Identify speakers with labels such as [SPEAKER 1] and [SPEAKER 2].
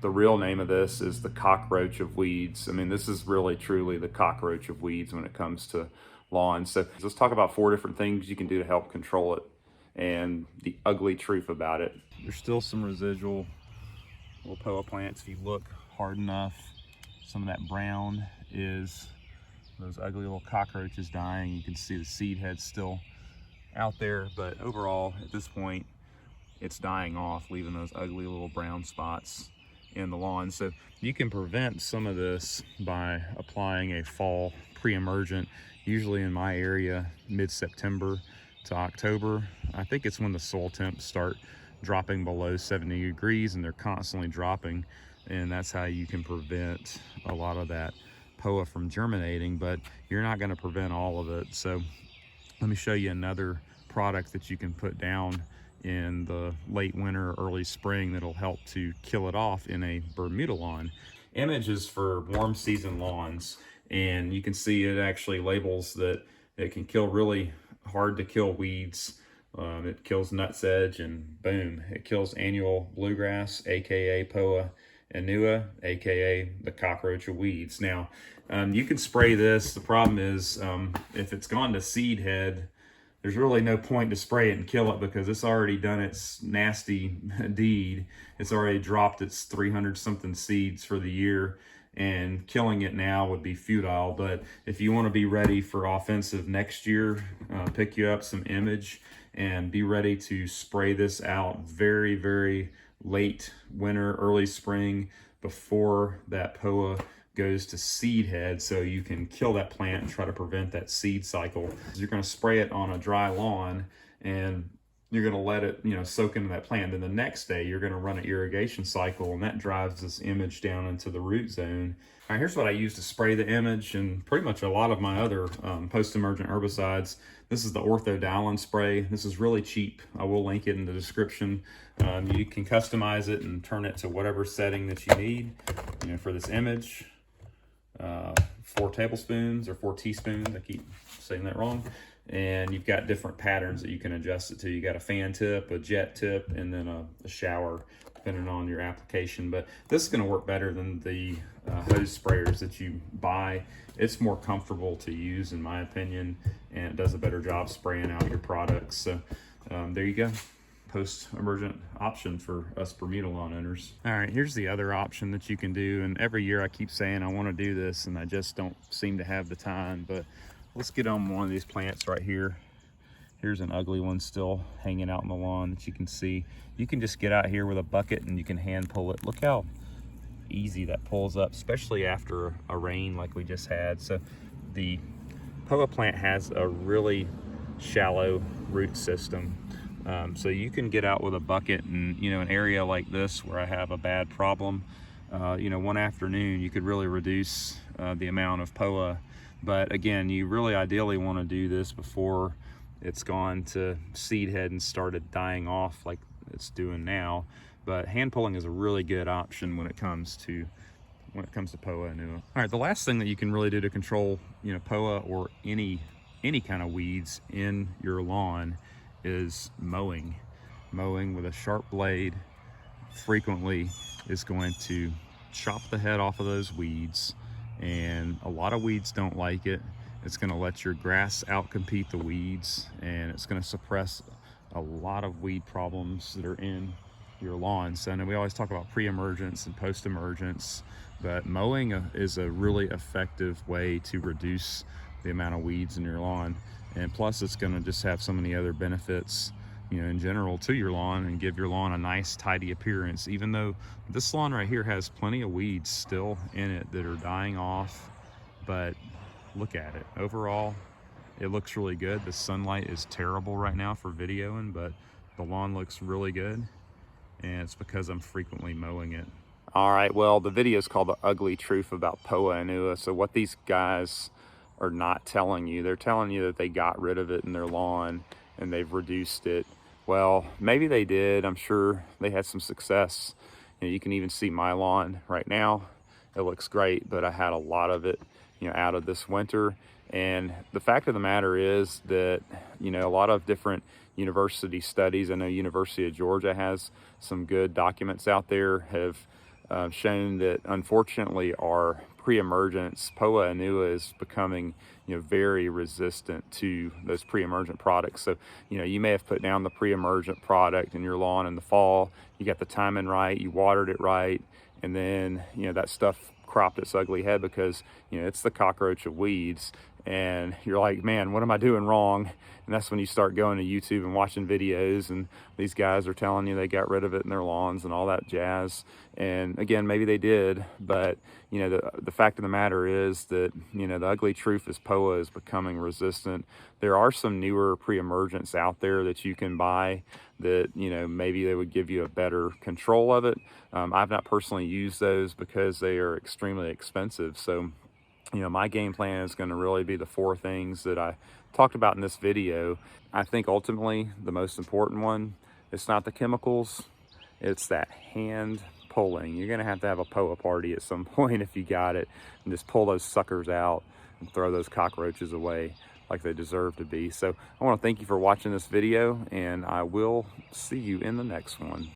[SPEAKER 1] the real name of this is the cockroach of weeds. I mean, this is really truly the cockroach of weeds when it comes to lawns. So let's talk about 4 different things you can do to help control it and the ugly truth about it. There's still some residual little Poa plants. If you look hard enough, some of that brown is those ugly little cockroaches dying. You can see the seed heads still out there, but overall at this point it's dying off, leaving those ugly little brown spots in the lawn. So you can prevent some of this by applying a fall pre-emergent, usually in my area mid-September to October. I think it's when the soil temps start dropping below 70 degrees, and they're constantly dropping, and that's how you can prevent a lot of that Poa from germinating, but you're not going to prevent all of it. So let me show you another product that you can put down in the late winter, early spring that'll help to kill it off in a Bermuda lawn. Image is for warm season lawns, and you can see it actually labels that it can kill really hard to kill weeds. It kills nutsedge, and boom, it kills annual bluegrass, aka Poa Annua, aka the cockroach of weeds. Now, you can spray this. The problem is if it's gone to seed head, there's really no point to spray it and kill it because it's already done its nasty deed. It's already dropped its 300 something seeds for the year, and killing it now would be futile. But if you want to be ready for offensive next year, pick you up some Image and be ready to spray this out very, very late winter, early spring, before that Poa goes to seed head, so you can kill that plant and try to prevent that seed cycle. You're going to spray it on a dry lawn, and you're going to let it, soak into that plant. Then the next day you're going to run an irrigation cycle, and that drives this Image down into the root zone. All right, here's what I use to spray the Image and pretty much a lot of my other post-emergent herbicides. This is the Ortho spray. This is really cheap. I will link it in the description. You can customize it and turn it to whatever setting that you need. For this Image, 4 tablespoons or 4 teaspoons. I keep saying that wrong. And you've got different patterns that you can adjust it to. You got a fan tip, a jet tip, and then a shower, depending on your application. But this is going to work better than the hose sprayers that you buy. It's more comfortable to use, in my opinion, and it does a better job spraying out your products. So there you go. Post-emergent option for us Bermuda lawn owners. All right, here's the other option that you can do, and every year I keep saying I want to do this and I just don't seem to have the time, but let's get on one of these plants right here. Here's an ugly one still hanging out in the lawn that you can see. You can just get out here with a bucket and you can hand pull it. Look how easy that pulls up, especially after a rain like we just had. So the Poa plant has a really shallow root system. So you can get out with a bucket, and an area like this where I have a bad problem, one afternoon you could really reduce the amount of Poa. But again, you really ideally want to do this before it's gone to seed head and started dying off like it's doing now. But hand pulling is a really good option when it comes to Poa Annua. All right, the last thing that you can really do to control Poa or any kind of weeds in your lawn is mowing. Mowing with a sharp blade frequently is going to chop the head off of those weeds, and a lot of weeds don't like it. It's going to let your grass outcompete the weeds, and it's going to suppress a lot of weed problems that are in your lawn. So I know we always talk about pre-emergence and post-emergence, but mowing is a really effective way to reduce the amount of weeds in your lawn. And plus it's going to just have so many other benefits, in general to your lawn, and give your lawn a nice tidy appearance. Even though this lawn right here has plenty of weeds still in it that are dying off, but look at it. Overall, it looks really good. The sunlight is terrible right now for videoing, but the lawn looks really good, and it's because I'm frequently mowing it. All right, well, the video is called The Ugly Truth About Poa Annua. So what these guys are not telling you, they're telling you that they got rid of it in their lawn and they've reduced it. Well, maybe they did. I'm sure they had some success. You can even see my lawn right now. It looks great, but I had a lot of it, out of this winter. And the fact of the matter is that, a lot of different university studies, I know University of Georgia has some good documents out there, have shown that unfortunately our pre-emergents, Poa Annua, is becoming, very resistant to those pre-emergent products. So, you may have put down the pre-emergent product in your lawn in the fall, you got the timing right, you watered it right, and then, that stuff cropped its ugly head because, it's the cockroach of weeds. And you're like, man, what am I doing wrong? And that's when you start going to YouTube and watching videos, and these guys are telling you they got rid of it in their lawns and all that jazz. And again, maybe they did, but the fact of the matter is that, the ugly truth is Poa is becoming resistant. There are some newer pre-emergents out there that you can buy that, maybe they would give you a better control of it. I've not personally used those because they are extremely expensive. So, my game plan is going to really be the 4 things that I talked about in this video. I think ultimately the most important one, it's not the chemicals, it's that hand pulling. You're going to have a Poa party at some point if you got it, and just pull those suckers out and throw those cockroaches away like they deserve to be. So I want to thank you for watching this video, and I will see you in the next one.